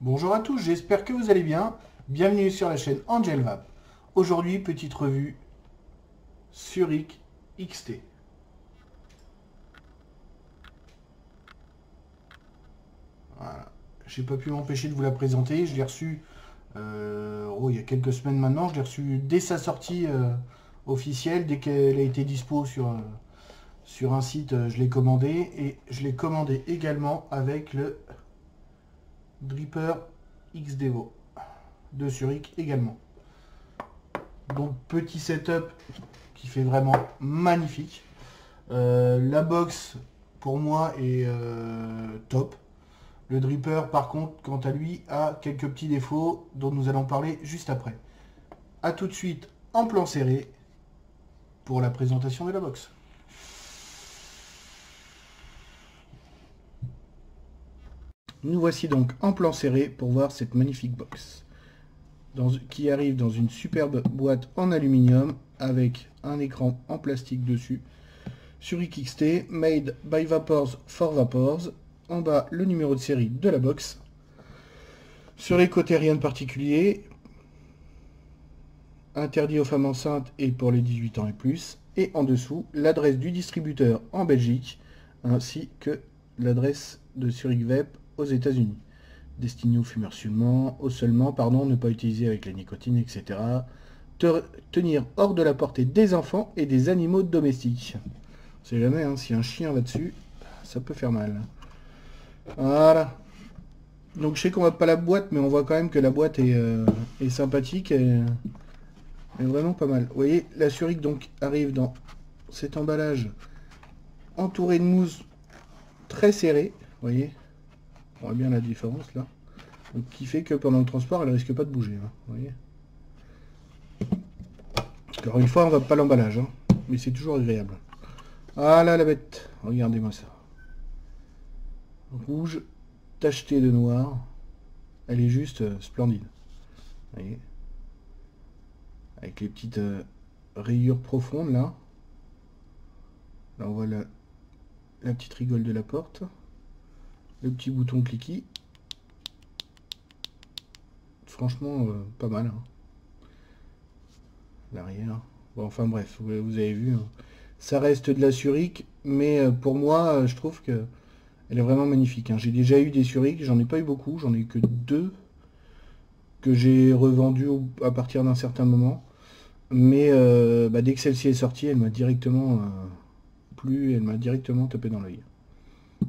Bonjour à tous, j'espère que vous allez bien. Bienvenue sur la chaîne Angel Vap. Aujourd'hui, petite revue Zurich XT. Voilà. J'ai pas pu m'empêcher de vous la présenter. Je l'ai reçue il y a quelques semaines maintenant. Je l'ai reçue dès sa sortie officielle, dès qu'elle a été dispo sur un site, je l'ai commandé. Et je l'ai commandé également avec le Dripper X Devo de Zurich également. Donc petit setup qui fait vraiment magnifique. La box pour moi est top. Le dripper par contre quant à lui a quelques petits défauts dont nous allons parler juste après. A tout de suite en plan serré pour la présentation de la box. Nous voici donc en plan serré pour voir cette magnifique box qui arrive dans une superbe boîte en aluminium avec un écran en plastique dessus. Zurich XT, made by Vapors for Vapors. En bas, le numéro de série de la box. Sur les côtés, rien de particulier. Interdit aux femmes enceintes et pour les 18 ans et plus. Et en dessous, l'adresse du distributeur en Belgique, ainsi que l'adresse de Zurich Vape aux États-Unis. Destiné aux fumeurs seulement, ne pas utiliser avec la nicotine, etc. Tenir hors de la portée des enfants et des animaux domestiques. On sait jamais, hein, si un chien va dessus, ça peut faire mal. Voilà. Donc je sais qu'on voit pas la boîte, mais on voit quand même que la boîte est sympathique et est vraiment pas mal. Vous voyez, la Zurich donc arrive dans cet emballage entouré de mousse très serré. Vous voyez, on voit bien la différence là. Donc, qui fait que pendant le transport, elle risque pas de bouger. Hein, vous voyez. Encore une fois, on va pas l'emballage, hein, mais c'est toujours agréable. Ah là la bête, regardez-moi ça. Rouge tacheté de noir. Elle est juste splendide. Vous voyez, avec les petites rayures profondes là. Là on voit la petite rigole de la porte. Le petit bouton cliquis. Franchement pas mal. Hein. L'arrière. Bon enfin bref, vous avez vu. Hein. Ça reste de la Zurich, mais pour moi je trouve que elle est vraiment magnifique. Hein. J'ai déjà eu des Zurich, j'en ai pas eu beaucoup, j'en ai eu que 2 que j'ai revendu à partir d'un certain moment. Mais dès que celle-ci est sortie, elle m'a directement plu, elle m'a directement tapé dans l'œil.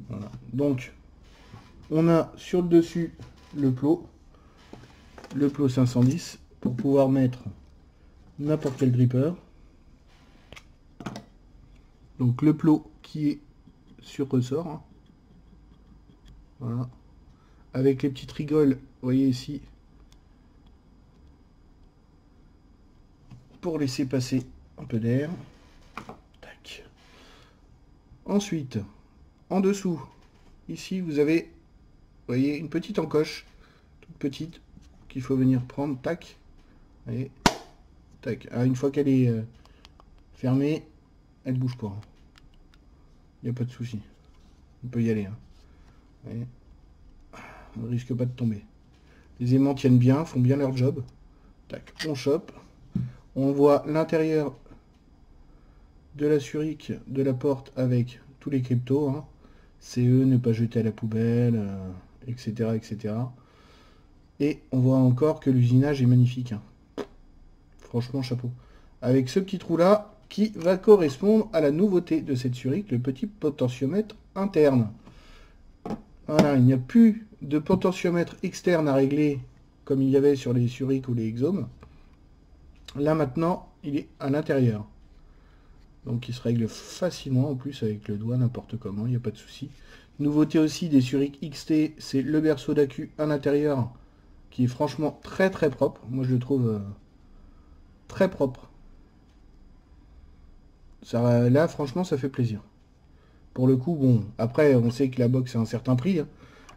Voilà. Donc, on a sur le dessus le plot 510 pour pouvoir mettre n'importe quel dripper. Donc le plot qui est sur ressort. Hein. Voilà. Avec les petites rigoles, vous voyez ici, pour laisser passer un peu d'air. Tac. Ensuite, en dessous, ici vous avez, vous voyez, une petite encoche, toute petite, qu'il faut venir prendre, tac. Vous voyez, tac. Ah, une fois qu'elle est fermée, elle bouge pas. Il n'y a pas de souci. On peut y aller. Hein. Vous voyez, on ne risque pas de tomber. Les aimants tiennent bien, font bien leur job. Tac, on chope. On voit l'intérieur de la Zurich de la porte avec tous les cryptos. Hein. CE, ne pas jeter à la poubelle, etc., etc. Et on voit encore que l'usinage est magnifique. Hein. Franchement, chapeau. Avec ce petit trou là, qui va correspondre à la nouveauté de cette Zurich, le petit potentiomètre interne. Voilà, il n'y a plus de potentiomètre externe à régler comme il y avait sur les Zurich ou les Exome. Là maintenant, il est à l'intérieur. Donc il se règle facilement, en plus avec le doigt, n'importe comment, il n'y a pas de souci. Nouveauté aussi des Zurich XT, c'est le berceau d'accu à l'intérieur, qui est franchement très très propre. Moi je le trouve très propre. Ça, là franchement ça fait plaisir. Pour le coup, bon, après on sait que la box a un certain prix, hein,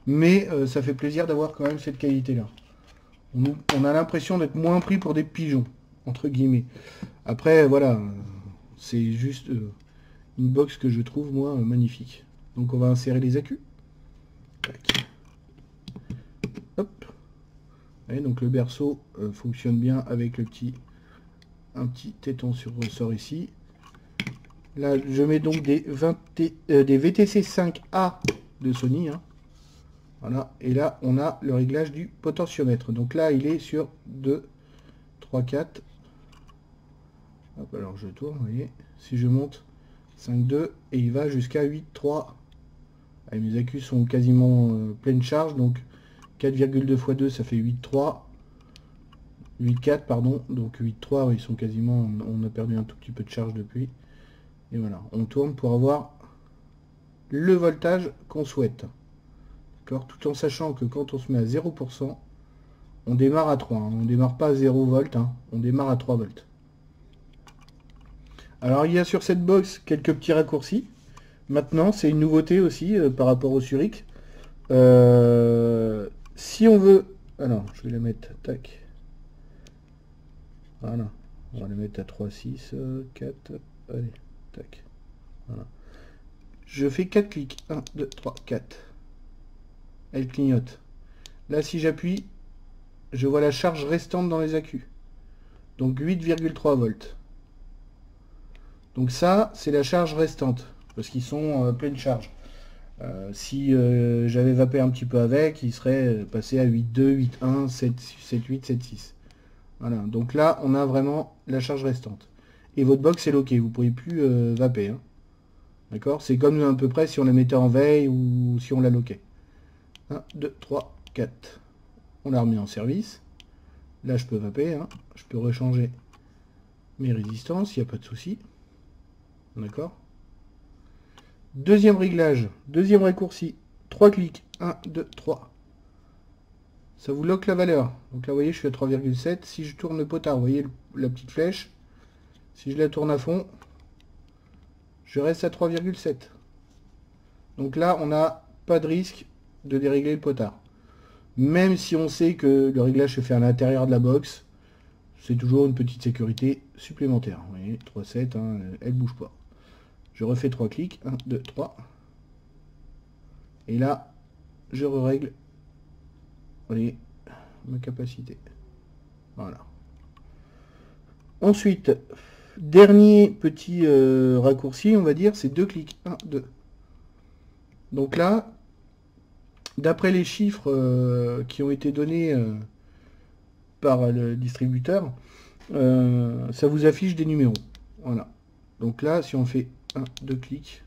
mais ça fait plaisir d'avoir quand même cette qualité-là. On a l'impression d'être moins pris pour des pigeons, entre guillemets. Après, voilà, c'est juste une box que je trouve, moi, magnifique. Donc on va insérer les accus. Tac. Hop. Et donc le berceau fonctionne bien avec un petit téton sur ressort ici. Là, je mets donc des VTC 5A de Sony. Hein. Voilà. Et là, on a le réglage du potentiomètre. Donc là, il est sur 2, 3, 4. Hop, alors je tourne, vous voyez. Si je monte 5, 2, et il va jusqu'à 8, 3. Et mes accus sont quasiment pleine charge. Donc 4,2 x 2, ça fait 8, 3. 8,4 pardon, donc 8,3 ils sont quasiment, on a perdu un tout petit peu de charge depuis. Et voilà, on tourne pour avoir le voltage qu'on souhaite. D'accord, tout en sachant que quand on se met à 0%, on démarre à 3. Hein. On démarre pas à 0 volts, hein. On démarre à 3 volts. Alors il y a sur cette box quelques petits raccourcis. Maintenant, c'est une nouveauté aussi par rapport au Zurich. Si on veut... Alors, je vais la mettre, tac. Voilà, on va le mettre à 3, 6, 4, allez, tac. Voilà. Je fais 4 clics, 1, 2, 3, 4. Elle clignote. Là, si j'appuie, je vois la charge restante dans les accus. Donc 8,3 volts. Donc ça, c'est la charge restante, parce qu'ils sont pleine charge. Si j'avais vapé un petit peu avec, il serait passé à 8,2, 8,1, 7,8, 7,6. Voilà, donc là, on a vraiment la charge restante. Et votre box est loquée, vous ne pouvez plus vaper. Hein. D'accord? C'est comme à peu près si on la mettait en veille ou si on la loquait. 1, 2, 3, 4. On l'a remis en service. Là, je peux vaper. Hein. Je peux rechanger mes résistances, il n'y a pas de souci. D'accord? Deuxième réglage, deuxième raccourci. 3 clics. 1, 2, 3. Ça vous lock la valeur. Donc là, vous voyez, je suis à 3,7. Si je tourne le potard, vous voyez la petite flèche. Si je la tourne à fond, je reste à 3,7. Donc là, on n'a pas de risque de dérégler le potard. Même si on sait que le réglage se fait à l'intérieur de la box, c'est toujours une petite sécurité supplémentaire. Vous voyez, 3,7, hein, elle bouge pas. Je refais 3 clics. 1, 2, 3. Et là, je règle voyez, ma capacité. Voilà. Ensuite, dernier petit raccourci, on va dire, c'est 2 clics. 1, 2. Donc là, d'après les chiffres qui ont été donnés par le distributeur, ça vous affiche des numéros. Voilà. Donc là, si on fait 1, 2 clics,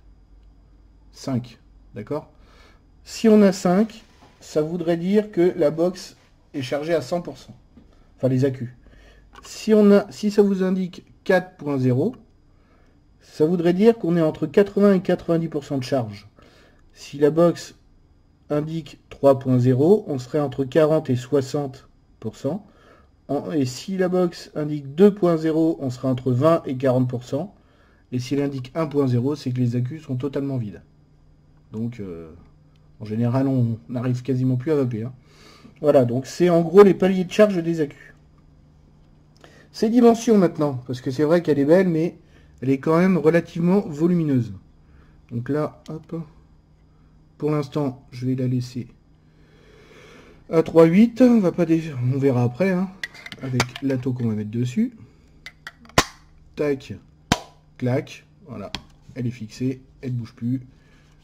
5. D'accord? Si on a 5, ça voudrait dire que la box est chargée à 100%. Enfin, les accus. Si ça vous indique 4.0, ça voudrait dire qu'on est entre 80 et 90% de charge. Si la box indique 3.0, on serait entre 40 et 60%. Et si la box indique 2.0, on sera entre 20 et 40%. Et s'il indique 1.0, c'est que les accus sont totalement vides. Donc, en général, on n'arrive quasiment plus à vaper. Hein. Voilà, donc c'est en gros les paliers de charge des accus. Ces dimensions maintenant, parce que c'est vrai qu'elle est belle, mais elle est quand même relativement volumineuse. Donc là, hop, pour l'instant, je vais la laisser à 3,8. On verra après, hein, avec la taux qu'on va mettre dessus. Tac, clac, voilà, elle est fixée, elle ne bouge plus.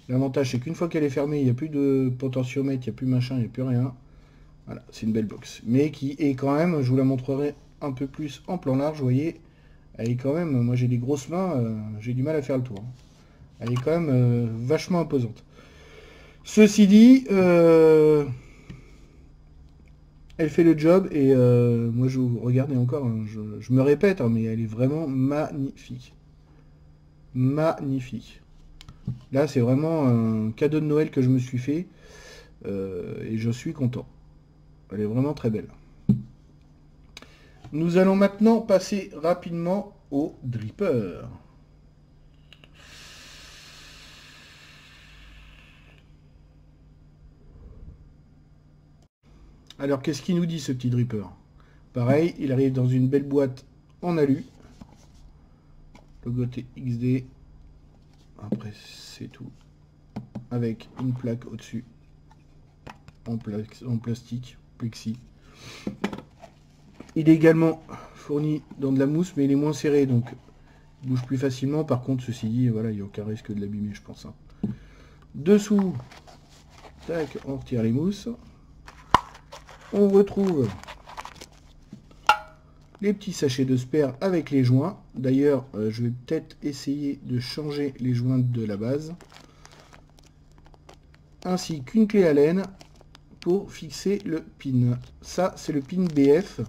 L'avantage, c'est qu'une fois qu'elle est fermée, il n'y a plus de potentiomètre, il n'y a plus machin, il n'y a plus rien. Voilà, c'est une belle box. Mais qui est quand même, je vous la montrerai un peu plus en plan large, vous voyez, elle est quand même, moi j'ai des grosses mains, j'ai du mal à faire le tour. Elle est quand même vachement imposante. Ceci dit, elle fait le job et moi je vous regardez encore, hein, je me répète, hein, mais elle est vraiment magnifique. Magnifique. Là c'est vraiment un cadeau de Noël que je me suis fait et je suis content. Elle est vraiment très belle. Nous allons maintenant passer rapidement au dripper. Alors qu'est-ce qu'il nous dit ce petit dripper? Pareil, il arrive dans une belle boîte en alu. Logoté XD. Après c'est tout. Avec une plaque au-dessus. en plastique, plexi. Il est également fourni dans de la mousse, mais il est moins serré, donc il bouge plus facilement. Par contre, ceci dit, voilà, il n'y a aucun risque de l'abîmer, je pense. Hein. Dessous, tac, on retire les mousses. On retrouve les petits sachets de Sper avec les joints. D'ailleurs, je vais peut-être essayer de changer les joints de la base. Ainsi qu'une clé Allen pour fixer le pin. Ça, c'est le pin BF.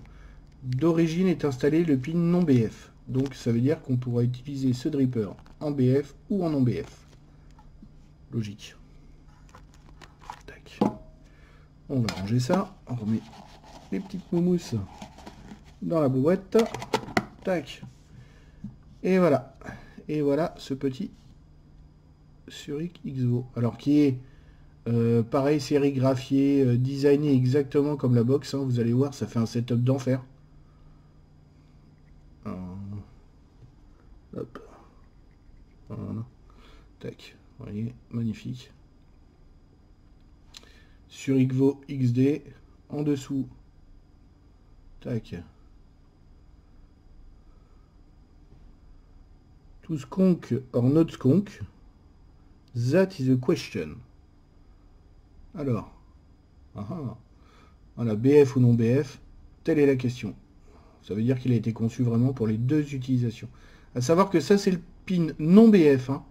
D'origine est installé le pin non BF. Donc, ça veut dire qu'on pourra utiliser ce dripper en BF ou en non BF. Logique. Tac. On va ranger ça. On remet les petites mousses dans la boîte. Tac. Et voilà. Et voilà ce petit Zurich XVO. Alors qui est pareil, sérigraphié, designé exactement comme la box. Hein. Vous allez voir, ça fait un setup d'enfer. Hop. Voilà. Tac. Vous voyez, magnifique. Zurich XVO XD. En dessous. Tac. To skunk or not skunk? That is a question. Alors, voilà, BF ou non BF, telle est la question. Ça veut dire qu'il a été conçu vraiment pour les deux utilisations. À savoir que ça, c'est le pin non BF. Hein.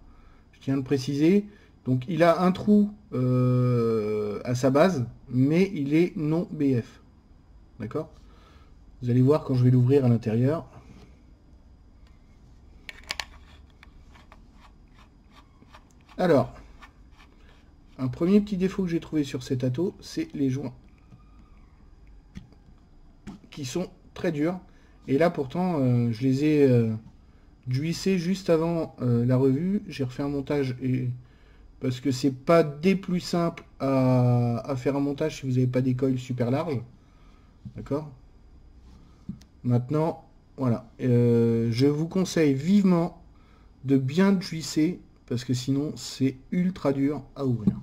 Je tiens à le préciser. Donc, il a un trou à sa base, mais il est non BF. D'accord? Vous allez voir quand je vais l'ouvrir à l'intérieur. Alors, un premier petit défaut que j'ai trouvé sur cet ato, c'est les joints qui sont très durs. Et là, pourtant, je les ai juissés juste avant la revue. J'ai refait un montage parce que c'est pas des plus simples à faire un montage si vous n'avez pas des coils super larges. D'accord? Maintenant, voilà. Je vous conseille vivement de bien juisser parce que sinon c'est ultra dur à ouvrir.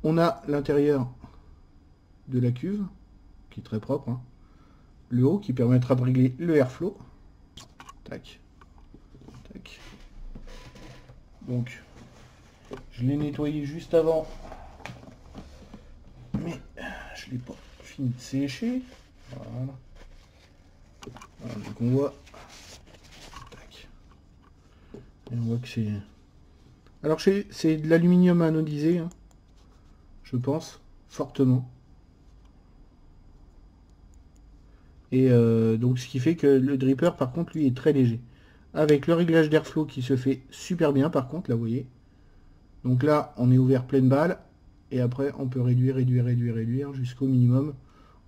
On a l'intérieur de la cuve qui est très propre. Hein. Le haut qui permettra de régler le airflow. Tac. Tac. Donc, je l'ai nettoyé juste avant. Mais je l'ai pas fini de sécher. Voilà. Voilà, donc on voit. Tac. Et on voit que c'est... Alors c'est de l'aluminium anodisé. Hein, je pense. Fortement. Et donc ce qui fait que le dripper par contre lui est très léger. Avec le réglage d'airflow qui se fait super bien par contre, là vous voyez. Donc là on est ouvert pleine balle. Et après on peut réduire jusqu'au minimum.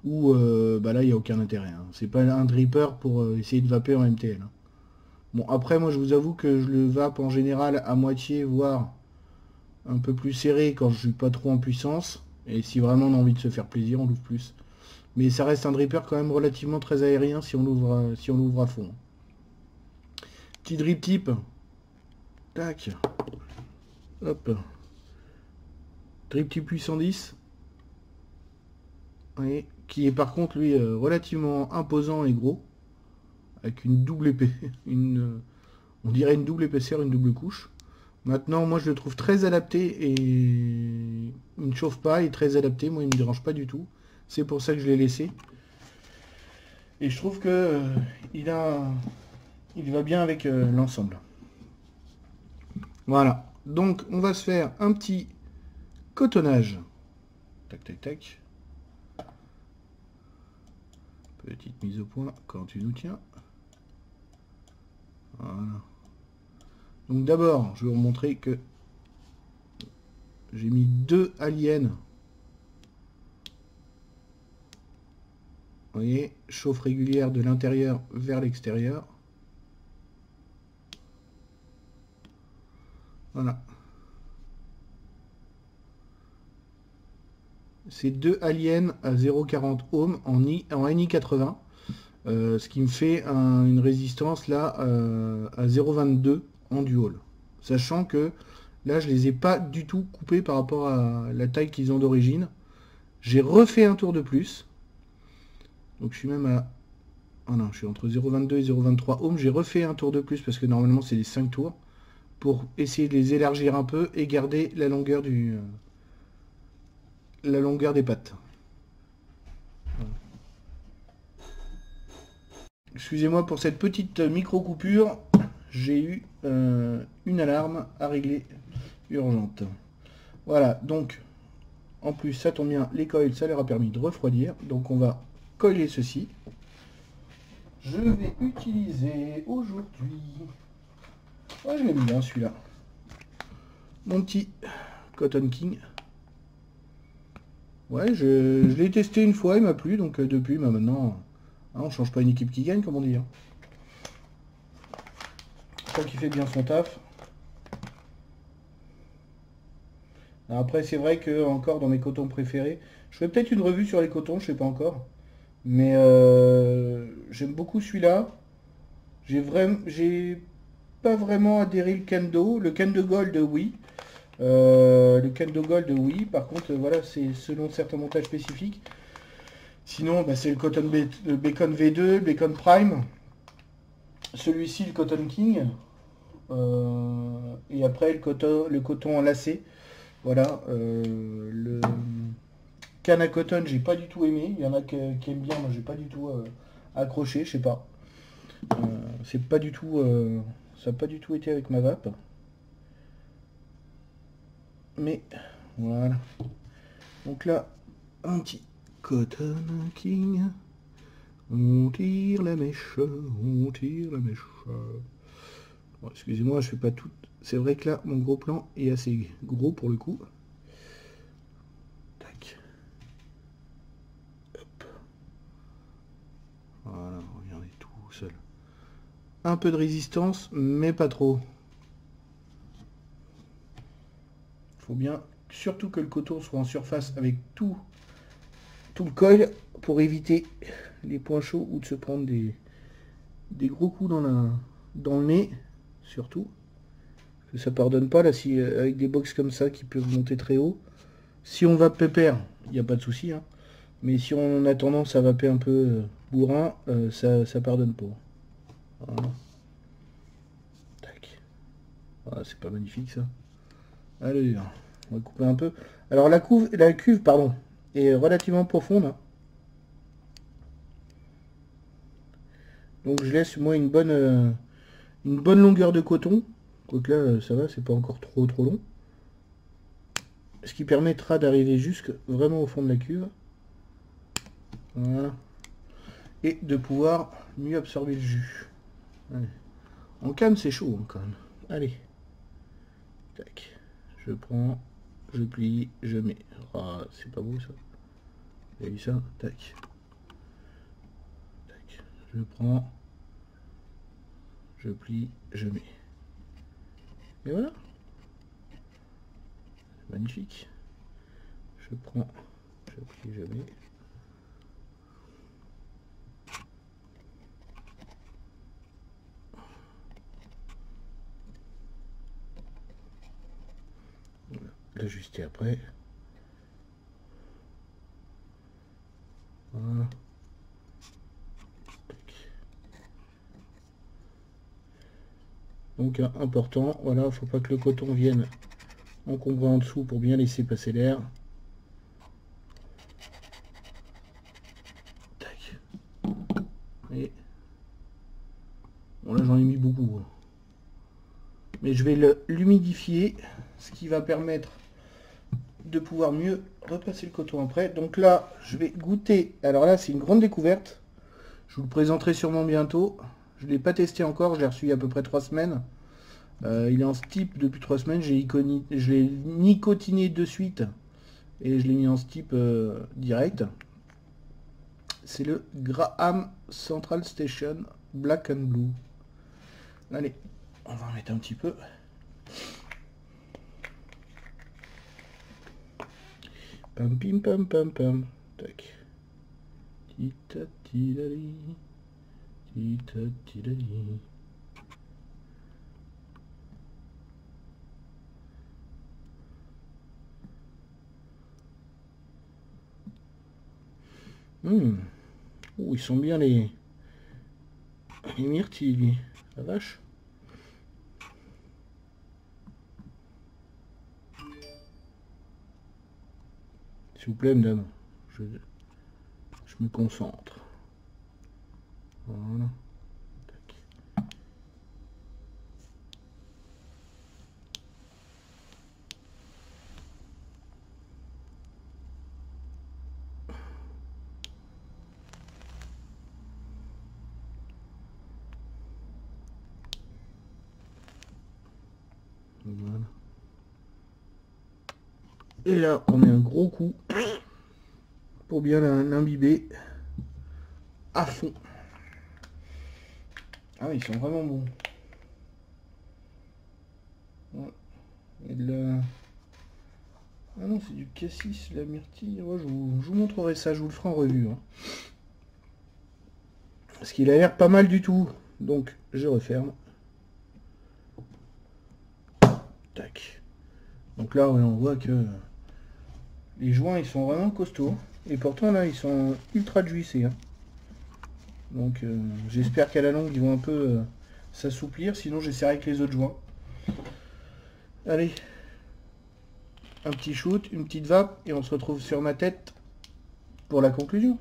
Où bah là il n'y a aucun intérêt. Hein. C'est pas un dripper pour essayer de vaper en MTL. Hein. Bon après moi je vous avoue que je le vape en général à moitié, voire un peu plus serré quand je suis pas trop en puissance. Et si vraiment on a envie de se faire plaisir, on l'ouvre plus. Mais ça reste un dripper quand même relativement très aérien si on l'ouvre à fond. Petit drip tip. Tac. Hop. Drip tip 810. Vous voyez, qui est par contre lui relativement imposant et gros. Avec une double épée. On dirait une double épaisseur, une double couche. Maintenant, moi je le trouve très adapté et il ne chauffe pas, il est très adapté. Moi il ne me dérange pas du tout. C'est pour ça que je l'ai laissé. Et je trouve que il va bien avec l'ensemble. Voilà. Donc on va se faire un petit cotonnage. Tac tac tac. Petite mise au point quand tu nous tiens. Voilà. Donc d'abord, je vais vous montrer que j'ai mis 2 aliens. Vous voyez, chauffe régulière de l'intérieur vers l'extérieur. Voilà. C'est 2 aliens à 0,40 ohms en NI80. Ce qui me fait une résistance là à 0,22 en dual. Sachant que Là, je les ai pas du tout coupés par rapport à la taille qu'ils ont d'origine. J'ai refait un tour de plus. Donc je suis même à... Ah non, je suis entre 0,22 et 0,23 ohms. J'ai refait un tour de plus parce que normalement c'est des 5 tours. Pour essayer de les élargir un peu et garder la longueur des pattes. Excusez-moi pour cette petite micro-coupure. J'ai eu une alarme à régler urgente. Voilà, donc en plus ça tombe bien, les coils ça leur a permis de refroidir. Donc on va coller ceci. Je vais utiliser aujourd'hui... Ouais, je l'aime bien celui-là. Mon petit Cotton King. Ouais, je l'ai testé une fois, il m'a plu, donc depuis, bah, maintenant, hein, on change pas une équipe qui gagne, comme on dit. Hein. Je crois qu'il fait bien son taf. Alors après, c'est vrai que encore dans mes cotons préférés, je ferai peut-être une revue sur les cotons, je sais pas encore. Mais j'aime beaucoup celui-là. J'ai pas vraiment adhéré le Kendo. Le Kendo Gold, oui. Le Kendo Gold, oui. Par contre, voilà, c'est selon certains montages spécifiques. Sinon, bah, c'est le Bacon V2, le Bacon Prime. Celui-ci, le Cotton King. Et après, le coton lacé. Voilà. Le Canna Cotton, j'ai pas du tout aimé. Il y en a qui aiment bien, moi j'ai pas du tout accroché, je sais pas. C'est pas du tout... ça n'a pas du tout été avec ma vape. Mais voilà. Donc là, un petit Cotton King. On tire la mèche, on tire la mèche. Bon, excusez-moi, je fais pas tout. C'est vrai que là, mon gros plan est assez gros pour le coup. Tac. Hop. Voilà, regardez tout seul. Un peu de résistance, mais pas trop. Faut bien, surtout que le coton soit en surface avec tout le coil pour éviter les points chauds ou de se prendre des gros coups dans le nez, surtout. Parce que ça pardonne pas là, si avec des box comme ça qui peuvent monter très haut. Si on va pépère, il n'y a pas de souci. Hein. Mais si on a tendance à vaper un peu bourrin, ça pardonne pas. Voilà. Tac. Voilà, c'est pas magnifique ça. Allez, on va couper un peu. Alors la cuve pardon, est relativement profonde. Hein. Donc je laisse moi une bonne longueur de coton. Quoique là ça va, c'est pas encore trop long. Ce qui permettra d'arriver jusque vraiment au fond de la cuve. Voilà. Et de pouvoir mieux absorber le jus. Allez. En canne c'est chaud hein, quand même. Allez. Tac. Je prends, je plie, je mets. Ah, c'est pas beau ça. Vous avez vu ça? Tac. Tac. Je prends, je plie, je mets. Et voilà. Magnifique. Je prends, je plie, je mets. Voilà. L'ajuster après. Voilà. Donc important, voilà, faut pas que le coton vienne encombrer en dessous pour bien laisser passer l'air. Tac. Et bon là j'en ai mis beaucoup. Hein. Mais je vais l'humidifier, ce qui va permettre de pouvoir mieux repasser le coton après. Donc là, je vais goûter. Alors là, c'est une grande découverte. Je vous le présenterai sûrement bientôt. Je ne l'ai pas testé encore, je l'ai reçu il y a à peu près 3 semaines. Il est en steep depuis 3 semaines. Je l'ai nicotiné de suite et je l'ai mis en steep direct. C'est le Graham Central Station Black and Blue. Allez, on va en mettre un petit peu. Pam pim pam pam pam. Tac. Tita tidali. Tita tidali. Oh, ils sont bien les myrtilles, lui. La vache. S'il vous plaît, madame. Je me concentre. Voilà. Tac. Voilà. Et là, on met un gros coup pour bien l'imbiber à fond. Ah, ils sont vraiment bons. Ouais. Et de la... Ah non, c'est du cassis, la myrtille. Ouais, je vous montrerai ça, je vous le ferai en revue. Hein. Parce qu'il a l'air pas mal du tout. Donc, je referme. Tac. Donc là, ouais, on voit que les joints, ils sont vraiment costauds. Et pourtant, là, ils sont ultra juicés. Hein. Donc, j'espère qu'à la longue, ils vont un peu s'assouplir. Sinon, j'essaierai avec les autres joints. Allez. Un petit shoot, une petite vape. Et on se retrouve sur ma tête pour la conclusion.